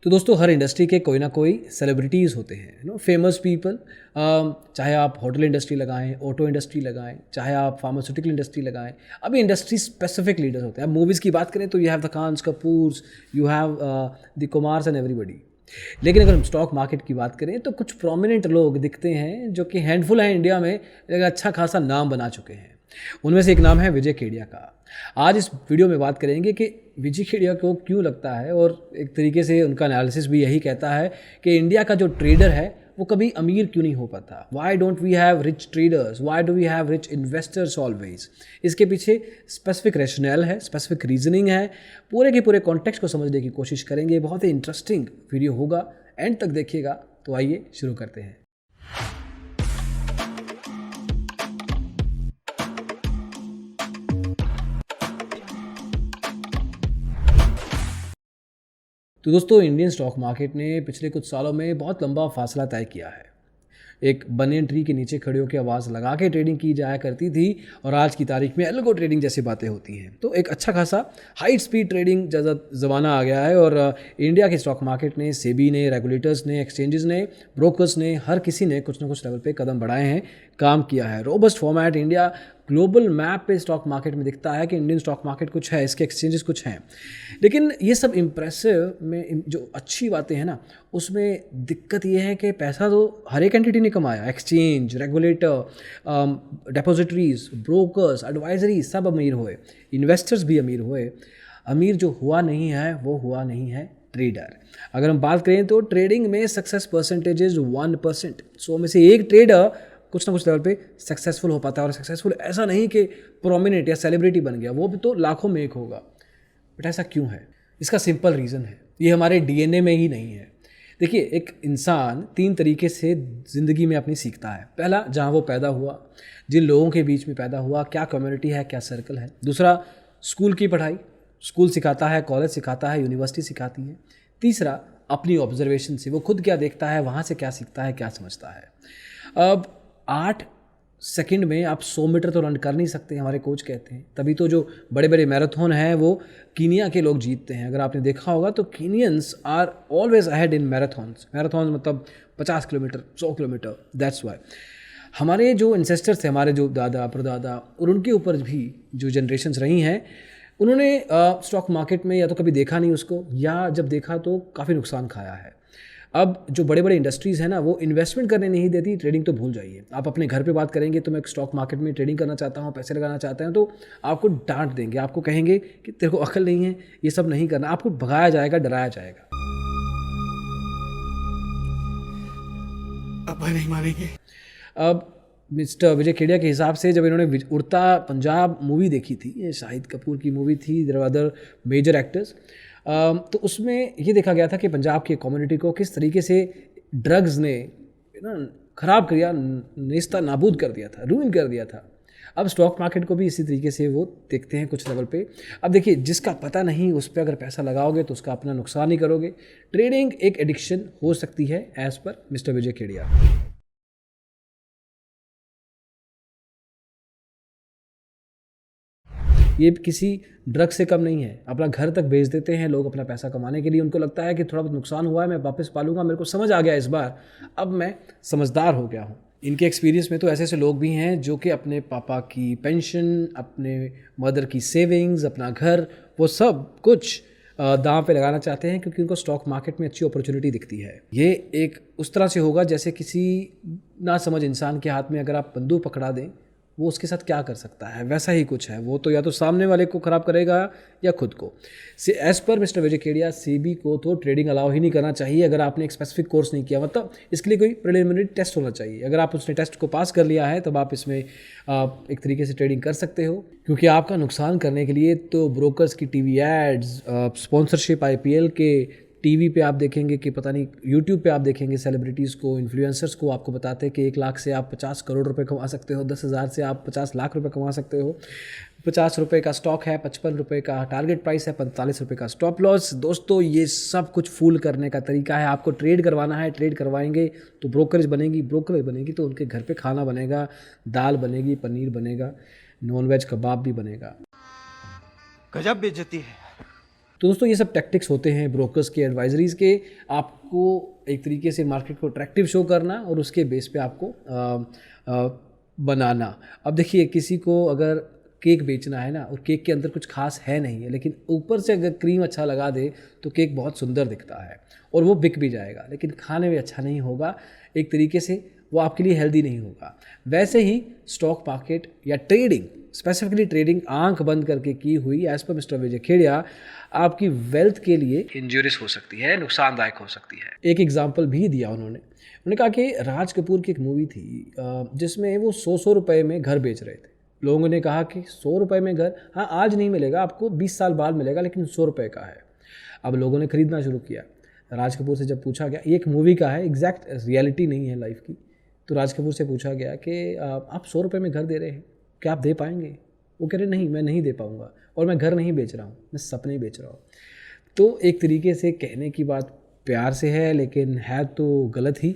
तो दोस्तों हर इंडस्ट्री के कोई ना कोई सेलिब्रिटीज़ होते हैं फेमस पीपल। चाहे आप होटल इंडस्ट्री लगाएं, ऑटो इंडस्ट्री लगाएं, चाहे आप फार्मास्यूटिकल इंडस्ट्री लगाएं। अभी इंडस्ट्री स्पेसिफिक लीडर्स होते हैं। अब मूवीज़ की बात करें तो you have the Khans, Kapoors, you have the Kumars and everybody. लेकिन अगर हम स्टॉक मार्केट की बात करें तो कुछ प्रोमिनेंट लोग दिखते हैं जो कि हैंडफुल हैं इंडिया में, लेकिन अच्छा खासा नाम बना चुके हैं। उनमें से एक नाम है विजय केडिया का। आज इस वीडियो में बात करेंगे कि विजय केडिया को क्यों लगता है, और एक तरीके से उनका एनालिसिस भी यही कहता है कि इंडिया का जो ट्रेडर है वो कभी अमीर क्यों नहीं हो पाता। Why don't we have rich traders, why do we have rich investors always. इसके पीछे स्पेसिफिक रैशनल है, स्पेसिफिक रीजनिंग है। पूरे के पूरे कॉन्टेक्स्ट को समझने की कोशिश करेंगे। बहुत ही इंटरेस्टिंग वीडियो होगा, एंड तक देखिएगा। तो आइए शुरू करते हैं। तो दोस्तों इंडियन स्टॉक मार्केट ने पिछले कुछ सालों में बहुत लंबा फासला तय किया है। एक बनियन ट्री के नीचे खड़े होकर आवाज़ लगा के ट्रेडिंग की जाया करती थी, और आज की तारीख में एल्गो ट्रेडिंग जैसी बातें होती हैं। तो एक अच्छा खासा हाई स्पीड ट्रेडिंग जैसा ज़माना आ गया है, और इंडिया के स्टॉक मार्केट ने, सेबी ने, रेगुलेटर्स ने, एक्सचेंजेस ने, ब्रोकर्स ने, हर किसी ने कुछ ना कुछ लेवल पे कदम बढ़ाए हैं, काम किया है। Robust format India global map पे स्टॉक मार्केट में दिखता है कि इंडियन स्टॉक मार्केट कुछ है, इसके एक्सचेंजेस कुछ हैं। लेकिन ये सब इम्प्रेसिव में जो अच्छी बातें हैं ना, उसमें दिक्कत ये है कि पैसा तो हर एक एंटिटी ने कमाया। Exchange, regulator, depositories, brokers, advisory सब अमीर हुए, इन्वेस्टर्स भी अमीर हुए। अमीर जो हुआ नहीं है वो हुआ नहीं है ट्रेडर। अगर हम बात करें तो ट्रेडिंग में सक्सेस परसेंटेज इज 1%। 100 में से एक ट्रेडर कुछ ना कुछ लेवल पे सक्सेसफुल हो पाता है। और सक्सेसफुल ऐसा नहीं कि प्रोमिनेंट या सेलिब्रिटी बन गया, वो भी तो लाखों में एक होगा। बट ऐसा क्यों है? इसका सिंपल रीज़न है, ये हमारे डीएनए में ही नहीं है। देखिए, एक इंसान 3 तरीके से ज़िंदगी में अपनी सीखता है। पहला, जहाँ वो पैदा हुआ, जिन लोगों के बीच में पैदा हुआ, क्या कम्युनिटी है, क्या सर्कल है। दूसरा, स्कूल की पढ़ाई, स्कूल सिखाता है, कॉलेज सिखाता है, यूनिवर्सिटी सिखाती है। तीसरा, अपनी ऑब्जर्वेशन से, वो खुद क्या देखता है, वहाँ से क्या सीखता है, क्या समझता है। अब 8 सेकंड में आप 100 मीटर तो रन कर नहीं सकते, हमारे कोच कहते हैं। तभी तो जो बड़े बड़े मैराथन हैं वो कीनिया के लोग जीतते हैं। अगर आपने देखा होगा तो Kenyans are always ahead in marathons. Marathon मतलब 50 किलोमीटर, 100 किलोमीटर। दैट्स वाई हमारे जो एंसेस्टर्स थे, हमारे जो दादा परदादा, और उनके ऊपर भी जो जनरेशन्स रही हैं, उन्होंने स्टॉक मार्केट में या तो कभी देखा नहीं उसको, या जब देखा तो काफ़ी नुकसान खाया है। अब जो बड़े बड़े इंडस्ट्रीज़ हैं ना, वो इन्वेस्टमेंट करने नहीं देती, ट्रेडिंग तो भूल जाइए। आप अपने घर पे बात करेंगे तो मैं स्टॉक मार्केट में ट्रेडिंग करना चाहता हूँ, पैसे लगाना चाहता हूँ, तो आपको डांट देंगे, आपको कहेंगे कि तेरे को अकल नहीं है, ये सब नहीं करना। आपको भगाया जाएगा, डराया जाएगा। अब नहीं मानेंगे। अब मिस्टर विजय केडिया के हिसाब से जब इन्होंने उड़ता पंजाब मूवी देखी थी, ये शाहिद कपूर की मूवी थी, there are other major actors, तो उसमें ये देखा गया था कि पंजाब की कम्युनिटी को किस तरीके से ड्रग्स ने ना ख़राब किया, नेस्ता नाबूद कर दिया था, रूइन कर दिया था। अब स्टॉक मार्केट को भी इसी तरीके से वो देखते हैं कुछ लेवल पे। अब देखिए, जिसका पता नहीं उस पर अगर पैसा लगाओगे तो उसका अपना नुकसान ही करोगे। ट्रेडिंग एक एडिक्शन हो सकती है एज़ पर मिस्टर विजय केडिया। ये किसी ड्रग से कम नहीं है। अपना घर तक बेच देते हैं लोग अपना पैसा कमाने के लिए। उनको लगता है कि थोड़ा बहुत नुकसान हुआ है, मैं वापस पालूंगा, मेरे को समझ आ गया इस बार, अब मैं समझदार हो गया हूँ। इनके एक्सपीरियंस में तो ऐसे ऐसे लोग भी हैं जो कि अपने पापा की पेंशन, अपने मदर की सेविंग्स, अपना घर, वो सब कुछ दांव पे लगाना चाहते हैं, क्योंकि उनको स्टॉक मार्केट में अच्छी अपॉर्चुनिटी दिखती है। ये एक उस तरह से होगा जैसे किसी ना समझ इंसान के हाथ में अगर आप बंदूक पकड़ा दें, वो उसके साथ क्या कर सकता है, वैसा ही कुछ है। वो तो या तो सामने वाले को ख़राब करेगा या खुद को। एज़ पर मिस्टर विजय केडिया, सेबी को तो ट्रेडिंग अलाउ ही नहीं करना चाहिए अगर आपने एक स्पेसिफिक कोर्स नहीं किया। मतलब इसके लिए कोई प्रिलिमिनरी टेस्ट होना चाहिए। अगर आप उसने टेस्ट को पास कर लिया है तब आप इसमें एक तरीके से ट्रेडिंग कर सकते हो, क्योंकि आपका नुकसान करने के लिए तो ब्रोकर्स की टीवी एड्स, स्पॉन्सरशिप IPL के टीवी पे आप देखेंगे कि पता नहीं, यूट्यूब पे आप देखेंगे सेलिब्रिटीज़ को, इन्फ्लुएंसर्स को आपको बताते हैं कि 1 लाख से आप 50 करोड़ रुपए कमा सकते हो, 10,000 से आप 50 लाख रुपए कमा सकते हो, 50 रुपये का स्टॉक है, 55 रुपये का टारगेट प्राइस है, 45 रुपये का स्टॉप लॉस। दोस्तों, ये सब कुछ फूल करने का तरीका है। आपको ट्रेड करवाना है, ट्रेड करवाएंगे तो ब्रोकरेज बनेगी, ब्रोकरेज बनेगी तो उनके घर पे खाना बनेगा, दाल बनेगी, पनीर बनेगा, नॉन वेज कबाब भी बनेगा। गजब बेइज्जती है। तो दोस्तों ये सब टैक्टिक्स होते हैं ब्रोकर्स के, एडवाइजरीज के, आपको एक तरीके से मार्केट को अट्रैक्टिव शो करना और उसके बेस पे आपको बनाना। अब देखिए किसी को अगर केक बेचना है ना और केक के अंदर कुछ खास है नहीं है, लेकिन ऊपर से अगर क्रीम अच्छा लगा दे तो केक बहुत सुंदर दिखता है और वो बिक भी जाएगा, लेकिन खाने में अच्छा नहीं होगा, एक तरीके से वो आपके लिए हेल्दी नहीं होगा। वैसे ही स्टॉक मार्केट या ट्रेडिंग, स्पेसिफिकली ट्रेडिंग आंख बंद करके की हुई as per mister Vijay Khedia आपकी वेल्थ के लिए इंजूरियस हो सकती है, नुकसानदायक हो सकती है। एक एग्जाम्पल भी दिया उन्होंने कहा कि राज कपूर की एक मूवी थी जिसमें वो 100 रुपये में घर बेच रहे थे। लोगों ने कहा कि 100 रुपये में घर, हाँ आज नहीं मिलेगा आपको, 20 साल बाद मिलेगा, लेकिन 100 रुपये का है। अब लोगों ने खरीदना शुरू किया। राज कपूर से जब पूछा गया, ये एक मूवी का है, एग्जैक्ट रियलिटी नहीं है लाइफ की, तो राज कपूर से पूछा गया कि आप 100 रुपये में घर दे रहे हैं, क्या आप दे पाएंगे? वो कह रहे नहीं, मैं नहीं दे पाऊँगा, और मैं घर नहीं बेच रहा हूँ, मैं सपने बेच रहा हूँ। तो एक तरीके से कहने की बात प्यार से है, लेकिन है तो गलत ही।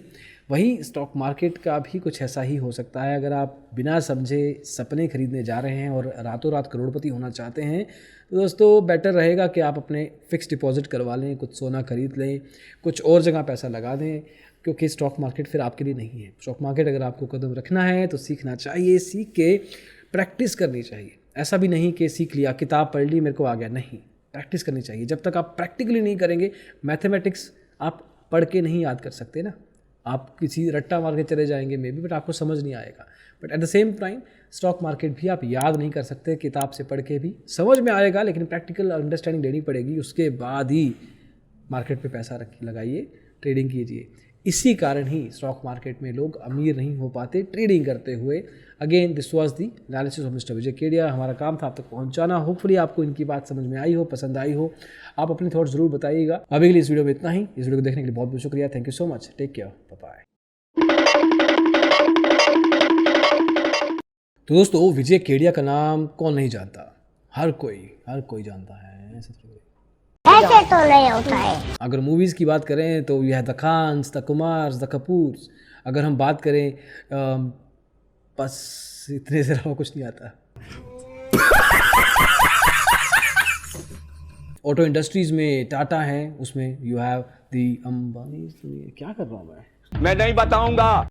वही स्टॉक मार्केट का भी कुछ ऐसा ही हो सकता है। अगर आप बिना समझे सपने खरीदने जा रहे हैं और रातों रात करोड़पति होना चाहते हैं, तो दोस्तों बेटर रहेगा कि आप अपने फिक्स डिपॉजिट करवा लें, कुछ सोना खरीद लें, कुछ और जगह पैसा लगा दें, क्योंकि स्टॉक मार्केट फिर आपके लिए नहीं है। स्टॉक मार्केट अगर आपको कदम रखना है तो सीखना चाहिए, सीख के प्रैक्टिस करनी चाहिए। ऐसा भी नहीं कि सीख लिया, किताब पढ़ ली, मेरे को आ गया, नहीं, प्रैक्टिस करनी चाहिए। जब तक आप प्रैक्टिकली नहीं करेंगे, मैथमेटिक्स आप पढ़ के नहीं याद कर सकते ना, आप किसी रट्टा मार के चले जाएंगे मे बी, बट आपको समझ नहीं आएगा। But at the same time stock market भी आप याद नहीं कर सकते, किताब से पढ़ के भी समझ में आएगा, लेकिन प्रैक्टिकल अंडरस्टैंडिंग लेनी पड़ेगी, उसके बाद ही मार्केट पे पैसा लगाइए, ट्रेडिंग कीजिए। इसी कारण ही स्टॉक मार्केट में लोग अमीर नहीं हो पाते ट्रेडिंग करते हुए। Again this was the analysis of mister Vijay Khedia. हमारा काम था आप तक पहुंचाना। होपफुली आपको इनकी बात समझ में आई हो, पसंद आई हो। आप अपने थॉट्स जरूर बताइएगा। अभी के लिए इस वीडियो में इतना ही। इस वीडियो को देखने के लिए बहुत बहुत शुक्रिया। Thank you so much. Take care, bye bye. तो दोस्तों विजय खेड़िया का नाम कौन नहीं जानता, हर कोई जानता है, ऐसे तो नहीं होता है। अगर मूवीज़ की बात करें तो यह the Khans, the Kumars, the Kapoors. अगर हम बात करें बस इतने से अलावा कुछ नहीं आता। ऑटो इंडस्ट्रीज़ में टाटा है, उसमें यू हैव दी अंबानी। क्या कर रहा हूँ मैं नहीं बताऊंगा।